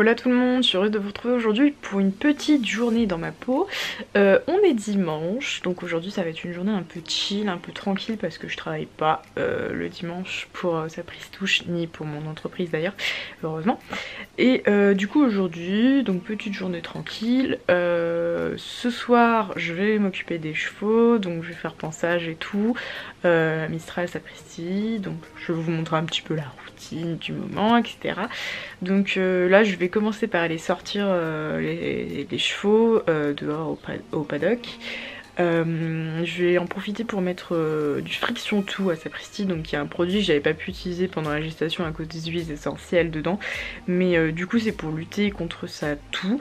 Hola tout le monde, je suis heureuse de vous retrouver aujourd'hui pour une petite journée dans ma peau. On est dimanche, donc aujourd'hui ça va être une journée un peu chill, un peu tranquille parce que je travaille pas le dimanche pour sa prise touche ni pour mon entreprise d'ailleurs, heureusement. Et du coup aujourd'hui, donc petite journée tranquille. Ce soir je vais m'occuper des chevaux, donc je vais faire pansage et tout. Mistral, sapristi, donc je vais vous montrer un petit peu la routine du moment, etc. Donc là je vais commencer par aller sortir les chevaux dehors au paddock. Je vais en profiter pour mettre du friction tout à sapristi, donc il y a un produit que j'avais pas pu utiliser pendant la gestation à cause des huiles essentielles dedans, mais du coup c'est pour lutter contre sa toux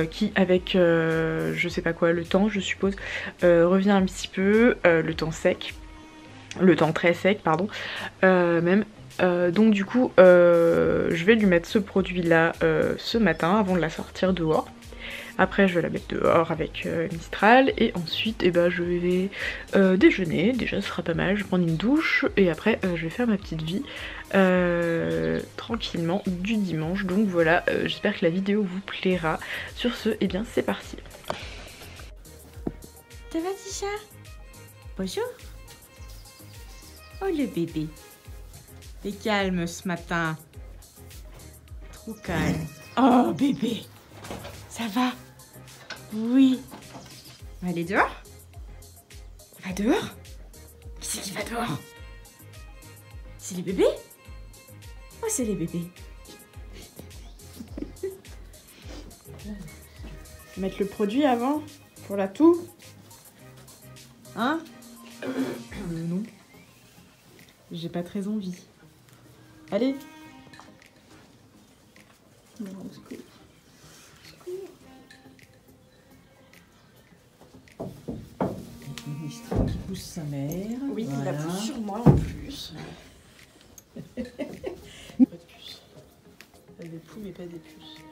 qui avec je sais pas quoi, le temps je suppose, revient un petit peu, le temps sec, le temps très sec pardon, même. Donc du coup je vais lui mettre ce produit là ce matin avant de la sortir dehors. Après je vais la mettre dehors avec Mistral et ensuite je vais déjeuner, déjà ce sera pas mal, je vais prendre une douche et après je vais faire ma petite vie tranquillement du dimanche. Donc voilà, j'espère que la vidéo vous plaira. Sur ce, et bien c'est parti. Ça va Tisha? Bonjour. Oh le bébé. T'es calme ce matin. Trop calme. Oh bébé. Ça va? Oui. On va aller dehors? On va dehors? Qui c'est qui va dehors? C'est les bébés? Oh c'est les bébés. Mettre le produit avant pour la toux? Hein? Non. J'ai pas très envie. Allez. Non, secours. Mistral qui pousse sa mère. Oui, voilà. il la pousse sur moi en plus. Pas de puce. Pas des poules mais pas des puces.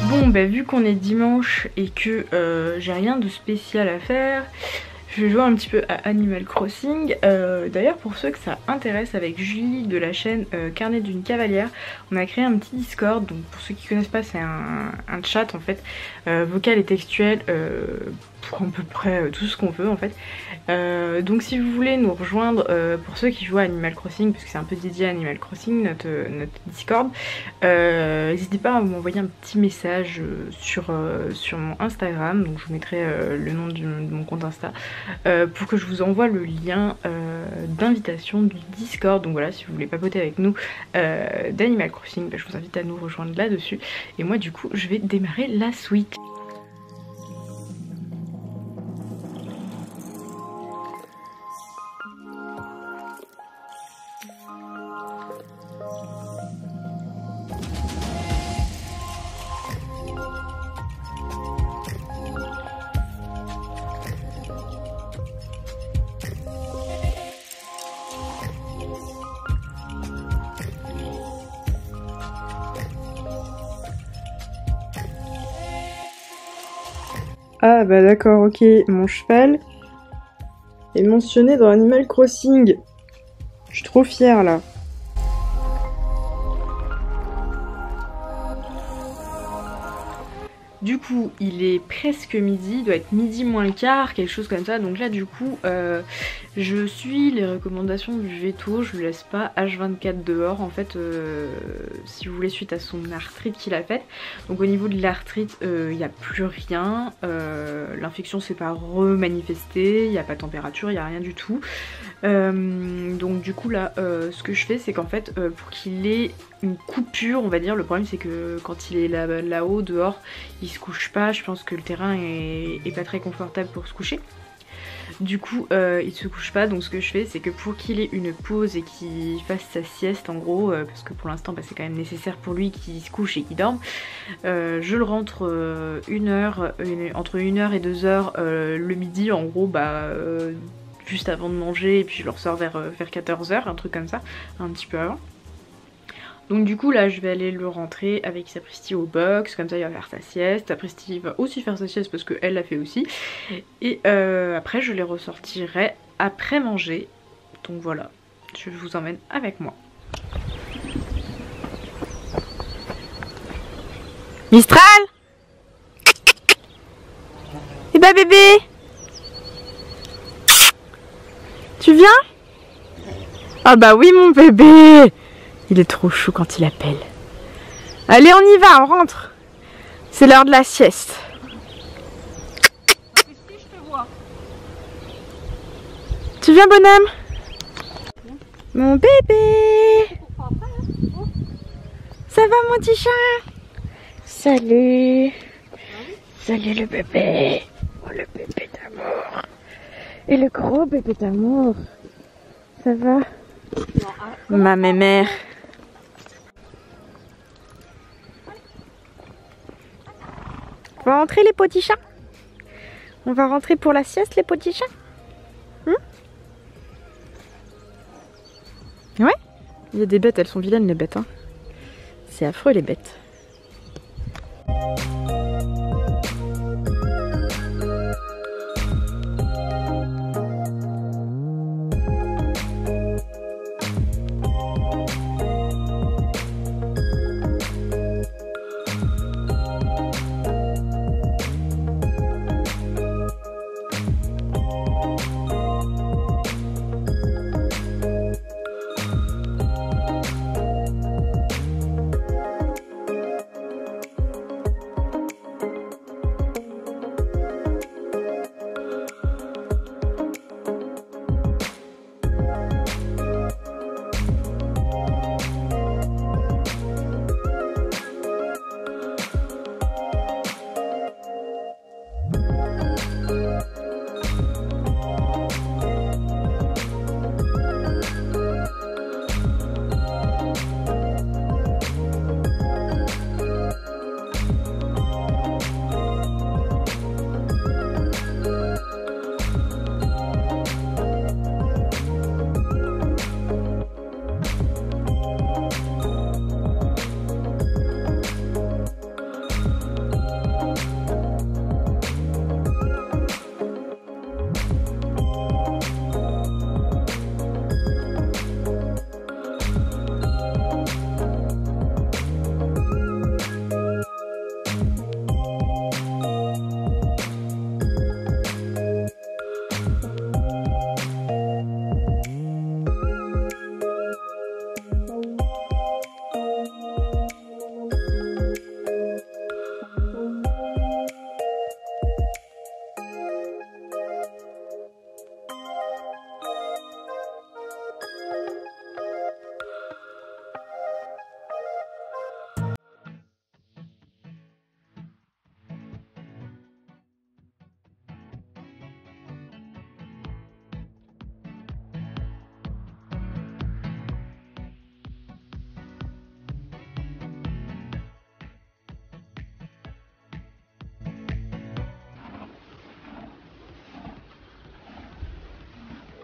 Bon bah vu qu'on est dimanche et que j'ai rien de spécial à faire, je vais jouer un petit peu à Animal Crossing. D'ailleurs pour ceux que ça intéresse, avec Julie de la chaîne Carnet d'une cavalière, on a créé un petit Discord. Donc pour ceux qui connaissent pas, c'est un chat en fait, vocal et textuel, pour à peu près tout ce qu'on veut en fait. Donc si vous voulez nous rejoindre, pour ceux qui jouent à Animal Crossing, parce que c'est un peu dédié à Animal Crossing notre Discord, n'hésitez pas à m'envoyer un petit message sur mon Instagram. Donc je vous mettrai le nom de mon compte Insta, pour que je vous envoie le lien d'invitation du Discord. Donc voilà, si vous voulez papoter avec nous d'Animal Crossing, bah, je vous invite à nous rejoindre là-dessus. Et moi du coup je vais démarrer la suite. Ah bah d'accord, ok, mon cheval est mentionné dans Animal Crossing. Je suis trop fière là. Du coup, il est presque midi, il doit être midi moins le quart, quelque chose comme ça. Donc là, du coup, je suis les recommandations du veto, je le laisse pas H24 dehors en fait, si vous voulez, suite à son arthrite qu'il a faite. Donc au niveau de l'arthrite, il n'y a plus rien, l'infection s'est pas remanifestée, il n'y a pas de température, il n'y a rien du tout. Donc du coup là, ce que je fais, c'est qu'en fait, pour qu'il ait une coupure, on va dire, le problème c'est que quand il est là-haut, dehors, il se couche pas, je pense que le terrain est pas très confortable pour se coucher. Du coup il se couche pas, donc ce que je fais c'est que pour qu'il ait une pause et qu'il fasse sa sieste en gros, parce que pour l'instant bah, c'est quand même nécessaire pour lui qu'il se couche et qu'il dorme, je le rentre entre 1 heure et 2 heures le midi en gros, bah juste avant de manger, et puis je le ressors vers 14 heures, un truc comme ça, un petit peu avant. Donc du coup là je vais aller le rentrer avec Sapristi au box, comme ça il va faire sa sieste. Sapristi va aussi faire sa sieste parce qu'elle l'a fait aussi. Et après je les ressortirai après manger. Donc voilà, je vous emmène avec moi. Mistral! Eh bah bébé! Tu viens? Ah bah oui mon bébé! Il est trop chou quand il appelle. Allez, on y va, on rentre. C'est l'heure de la sieste. Tu viens, bonhomme? Mon bébé! Ça va, mon petit chat? Salut! Salut le bébé! Oh, le bébé d'amour! Et le gros bébé d'amour! Ça va? Ma mémère! On va rentrer les petits chats. On va rentrer pour la sieste les petits chats. Ouais. Il y a des bêtes, elles sont vilaines les bêtes. Hein. C'est affreux les bêtes.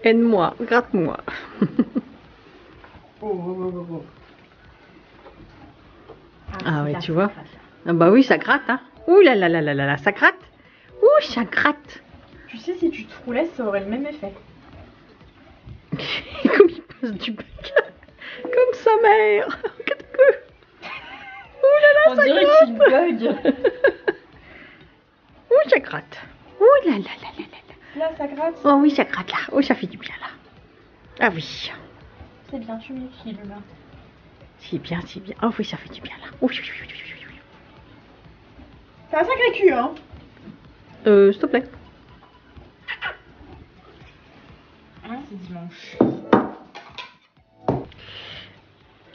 Aide-moi, gratte-moi. Oh. Ah ouais, tu vois. Ah bah oui, ça gratte, hein. Ouh là là là là là là, ça gratte. Ouh, ça gratte. Tu sais, si tu te roulais, ça aurait le même effet. Comme il passe du bec. Comme sa mère. Ouh là là, On ça dirait gratte. qu'il bug. Ouh, ça gratte. Ouh là là là là là. Là, ça gratte. Oh oui, ça gratte là. Oh, ça fait du bien là. Ah oui. C'est bien, tu me files là. C'est bien, c'est bien. Oh oui, ça fait du bien là. Oh, oui, oui, oui, oui, oui, oui. C'est un sacré cul, hein. S'il te plaît. Hein, c'est dimanche.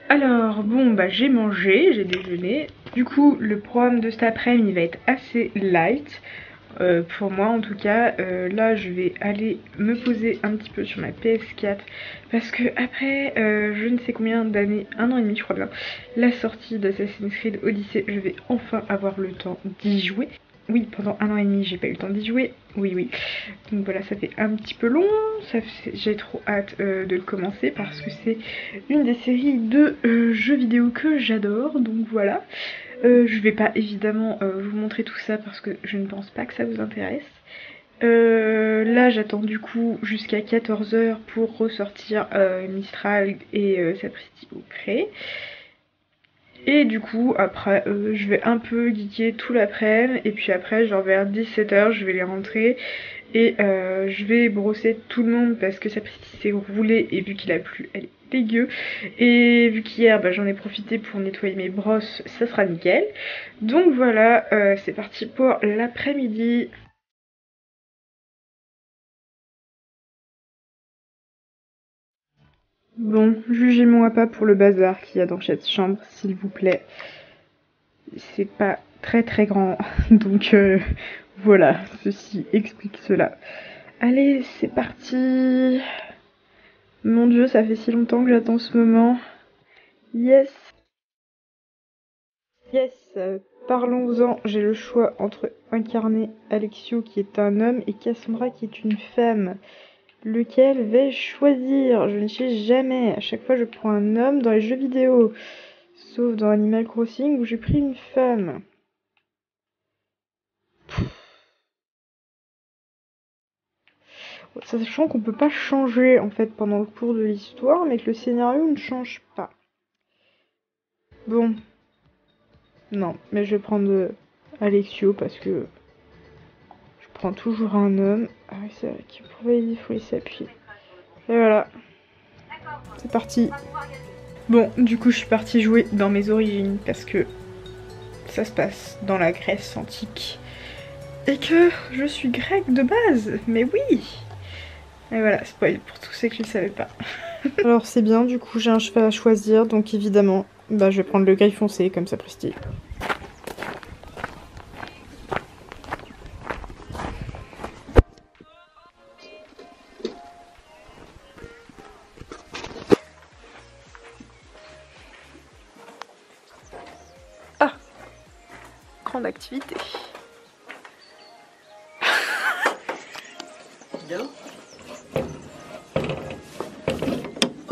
Alors, bon, bah j'ai mangé, j'ai déjeuné. Du coup, le programme de cet après-midi il va être assez light. Pour moi en tout cas, là je vais aller me poser un petit peu sur ma PS4 parce que après je ne sais combien d'années, 1 an et demi je crois bien, la sortie d'Assassin's Creed Odyssey, je vais enfin avoir le temps d'y jouer. Oui, pendant 1 an et demi j'ai pas eu le temps d'y jouer, oui. Donc voilà, ça fait un petit peu long, j'ai trop hâte de le commencer parce que c'est une des séries de jeux vidéo que j'adore, donc voilà. Je vais pas évidemment vous montrer tout ça parce que je ne pense pas que ça vous intéresse. Là j'attends du coup jusqu'à 14 h pour ressortir Mistral et Sapristi au Cré. Et du coup après je vais un peu geeker tout l'après-midi et puis après genre vers 17 h je vais les rentrer. Et je vais brosser tout le monde parce que Sapristi s'est roulé et vu qu'il a plu, elle est dégueu. Et vu qu'hier j'en ai profité pour nettoyer mes brosses, ça sera nickel. Donc voilà, c'est parti pour l'après-midi. Bon, jugez-moi pas pour le bazar qu'il y a dans cette chambre, s'il vous plaît. C'est pas très très grand, donc voilà, ceci explique cela. Allez, c'est parti. Mon Dieu, ça fait si longtemps que j'attends ce moment. Yes. Parlons-en. J'ai le choix entre incarner Alexio qui est un homme et Cassandra qui est une femme. Lequel vais-je choisir? Je ne sais jamais. À chaque fois, je prends un homme dans les jeux vidéo. Sauf dans Animal Crossing où j'ai pris une femme. Sachant qu'on peut pas changer en fait pendant le cours de l'histoire, mais que le scénario ne change pas. Bon. Non, mais je vais prendre Alexio parce que je prends toujours un homme. Ah oui, c'est vrai qu'il faut s'appuyer. Et voilà. C'est parti. Bon, du coup, je suis partie jouer dans mes origines parce que ça se passe dans la Grèce antique. Et que je suis grecque de base. Mais oui. Et voilà, spoil pour tous ceux qui ne le savaient pas. Alors c'est bien, du coup j'ai un cheval à choisir, donc évidemment, je vais prendre le gris foncé comme ça prestige. Ah, grande activité. Bien.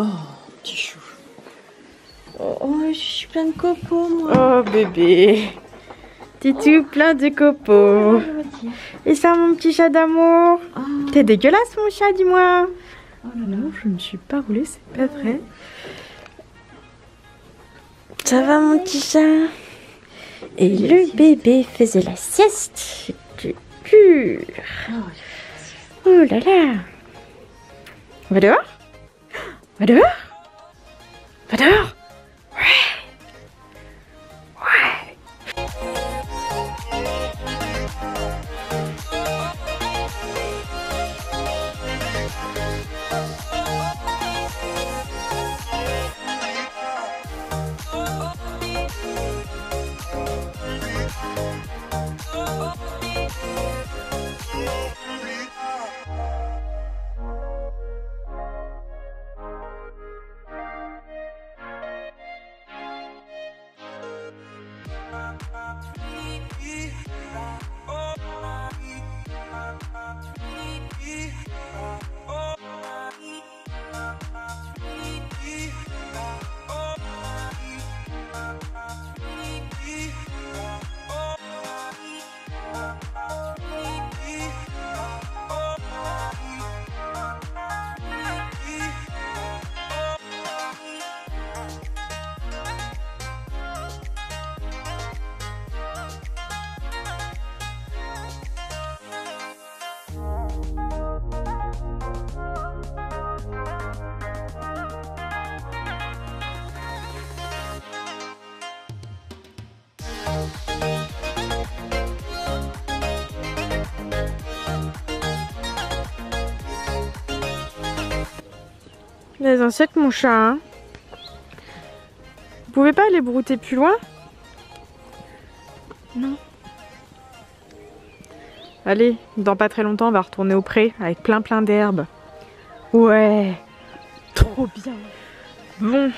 Oh, petit chou. Oh, je suis plein de copeaux, moi. Oh bébé, t'es tout plein de copeaux. Et ça mon petit chat d'amour. Oh. T'es dégueulasse mon chat, dis-moi. Oh là là. Non, je ne suis pas roulée, c'est pas vrai. Ça va, mon petit chat? Et le bébé faisait la sieste. C'est pur. Oh là là. On va dehors? Va dehors? Va dehors? Des insectes, mon chat. Hein. Vous pouvez pas aller brouter plus loin? Non. Allez, dans pas très longtemps, on va retourner au pré avec plein d'herbes. Ouais, trop bien. Bon,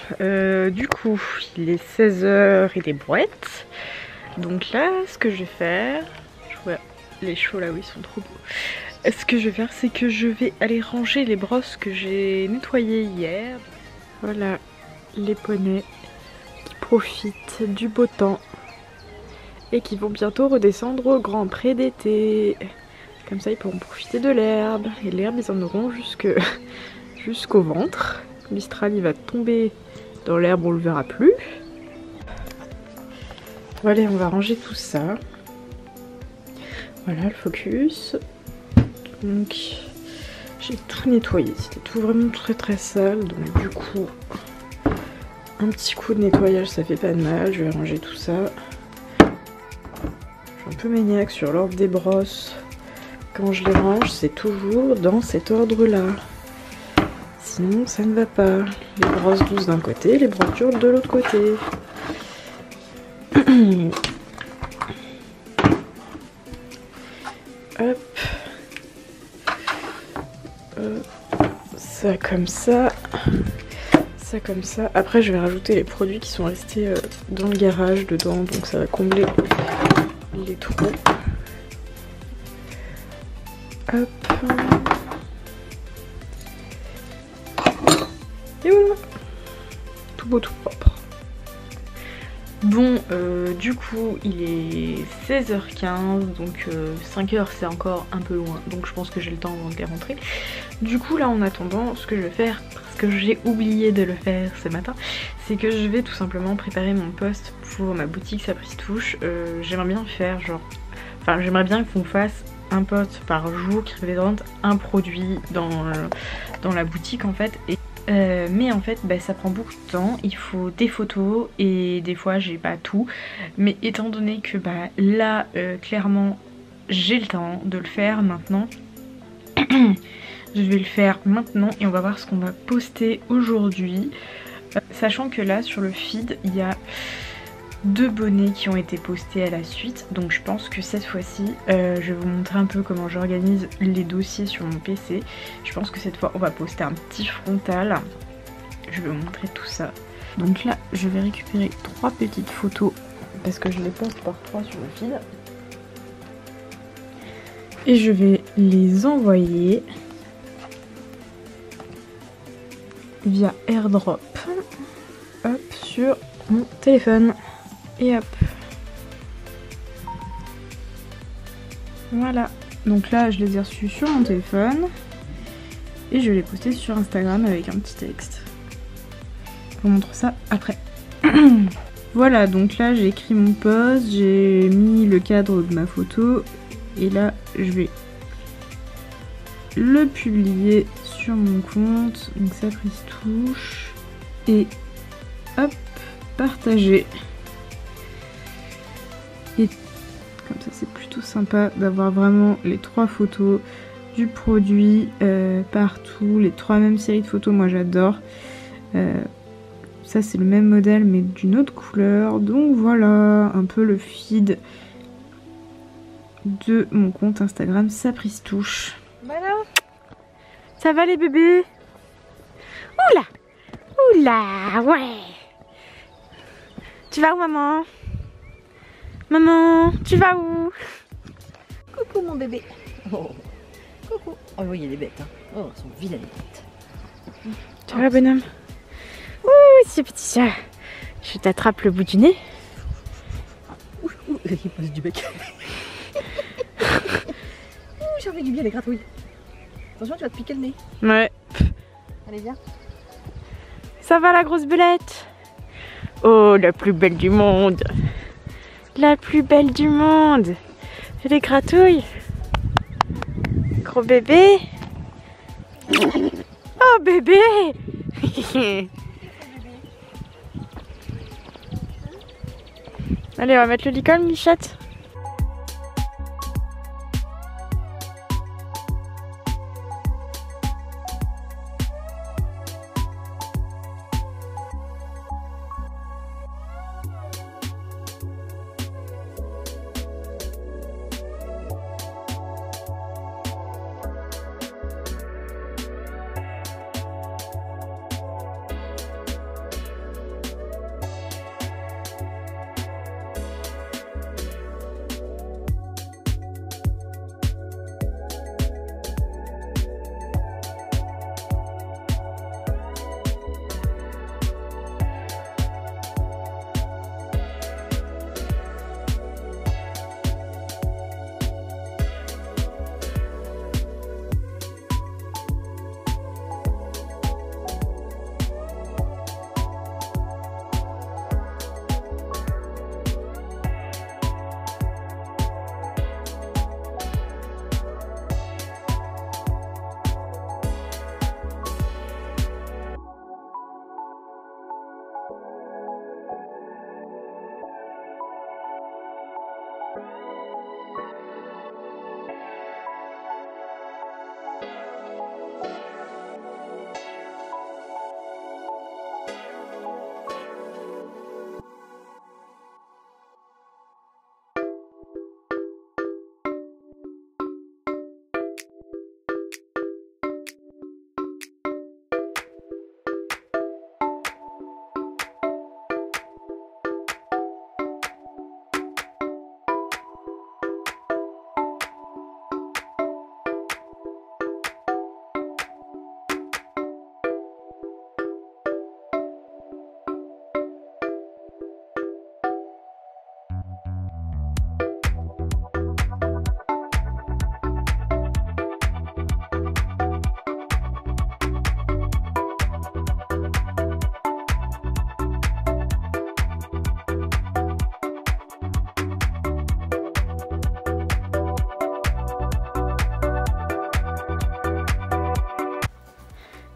du coup, il est 16h, il est brouette. Donc là, ce que je vais faire... Je vois les chevaux là où ils sont trop beaux. Ce que je vais faire, c'est que je vais aller ranger les brosses que j'ai nettoyées hier. Voilà, les poneys qui profitent du beau temps et qui vont bientôt redescendre au grand pré d'été. Comme ça, ils pourront profiter de l'herbe. Et l'herbe, ils en auront jusqu'au ventre. Mistral, il va tomber dans l'herbe, on le verra plus. Bon, allez, on va ranger tout ça. Voilà, le focus. Donc, j'ai tout nettoyé. C'était tout vraiment très sale. Donc, du coup, un petit coup de nettoyage, ça fait pas de mal. Je vais ranger tout ça. Je suis un peu maniaque sur l'ordre des brosses. Quand je les range, c'est toujours dans cet ordre-là. Sinon, ça ne va pas. Les brosses douces d'un côté, les brosses dures de l'autre côté. Hop. Ça comme ça. Ça comme ça. Après, je vais rajouter les produits qui sont restés dans le garage dedans. Donc ça va combler les trous. Hop. Et voilà. Tout beau, tout propre. Bon, du coup, il est 16h15, donc 5h c'est encore un peu loin, donc je pense que j'ai le temps avant de les rentrer. Du coup, là, en attendant, ce que je vais faire, parce que j'ai oublié de le faire ce matin, c'est que je vais tout simplement préparer mon post pour ma boutique Sapristouche. J'aimerais bien faire j'aimerais bien qu'on fasse un post par jour qui représente un produit dans la boutique en fait. Mais en fait ça prend beaucoup de temps, il faut des photos et des fois j'ai pas tout, mais étant donné que là clairement j'ai le temps de le faire maintenant, je vais le faire maintenant et on va voir ce qu'on va poster aujourd'hui, sachant que là sur le feed il y a 2 bonnets qui ont été postés à la suite, donc je pense que cette fois-ci je vais vous montrer un peu comment j'organise les dossiers sur mon PC. Je pense que cette fois on va poster un petit frontal, je vais vous montrer tout ça. Donc là je vais récupérer 3 petites photos parce que je les poste par 3 sur le feed et je vais les envoyer via AirDrop hop sur mon téléphone. Et hop. Voilà. Donc là, je les ai reçus sur mon téléphone. Et je les posté sur Instagram avec un petit texte. Je vous montre ça après. Voilà, donc là, j'ai écrit mon post. J'ai mis le cadre de ma photo. Et là, je vais le publier sur mon compte. Donc Sapristouche. Et hop, partager. Et comme ça c'est plutôt sympa d'avoir vraiment les 3 photos du produit partout, les 3 mêmes séries de photos, moi j'adore. Ça c'est le même modèle mais d'une autre couleur, donc voilà un peu le feed de mon compte Instagram Sapristouche. Voilà. Ça va les bébés? Oula! Oula! Ouais! Tu vas où maman? Maman, tu vas où? Coucou mon bébé. Oh, coucou. Oh oui, il est bête. Hein. Oh, elles sont vilaines les bêtes. Tu vas bonhomme? Ouh, ce petit chat. Je t'attrape le bout du nez. Ouh, il passe du bec. Ouh, j'ai envie du bien les gratouilles. Attention, tu vas te piquer le nez. Ouais. Allez, viens. Ça va la grosse belette? Oh, la plus belle du monde. La plus belle du monde. Fais des gratouilles. Gros bébé. Oh bébé. Allez, on va mettre le licol, Michette.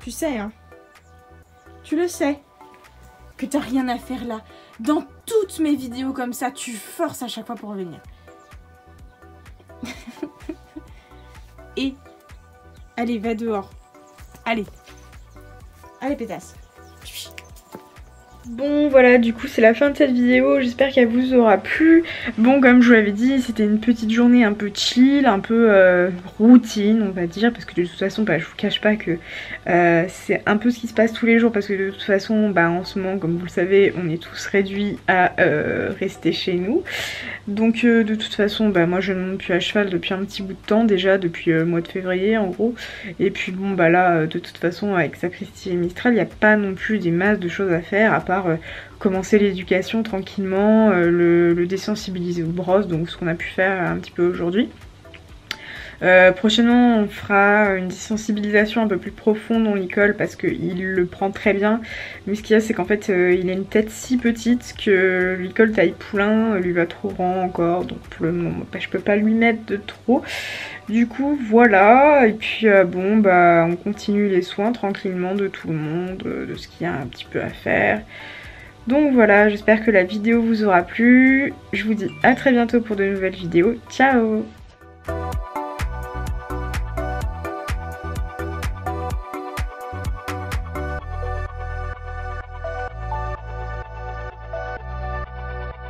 Tu sais, hein. Tu le sais. Que t'as rien à faire là. Dans toutes mes vidéos comme ça, tu forces à chaque fois pour revenir. Et allez, va dehors. Allez. Allez, pétasse. Bon voilà, du coup c'est la fin de cette vidéo, j'espère qu'elle vous aura plu. Bon, comme je vous l'avais dit, c'était une petite journée un peu chill, un peu routine on va dire, parce que de toute façon bah, je vous cache pas que c'est un peu ce qui se passe tous les jours, parce que de toute façon bah, en ce moment, comme vous le savez, on est tous réduits à rester chez nous. Donc de toute façon bah, moi je ne monte plus à cheval depuis un petit bout de temps, déjà depuis le mois de février en gros. Et puis bon bah là de toute façon avec Sapristi et Mistral, il n'y a pas non plus des masses de choses à faire, à part commencer l'éducation tranquillement, le désensibiliser aux brosses, donc ce qu'on a pu faire un petit peu aujourd'hui. Prochainement on fera une désensibilisation un peu plus profonde dans l'école parce qu'il le prend très bien, mais ce qu'il y a c'est qu'en fait il a une tête si petite que l'école taille poulain lui va trop grand encore, donc pour le moment bah, je peux pas lui mettre de trop. Du coup voilà, et puis bon bah on continue les soins tranquillement de tout le monde, de ce qu'il y a un petit peu à faire. Donc voilà, j'espère que la vidéo vous aura plu, je vous dis à très bientôt pour de nouvelles vidéos, ciao!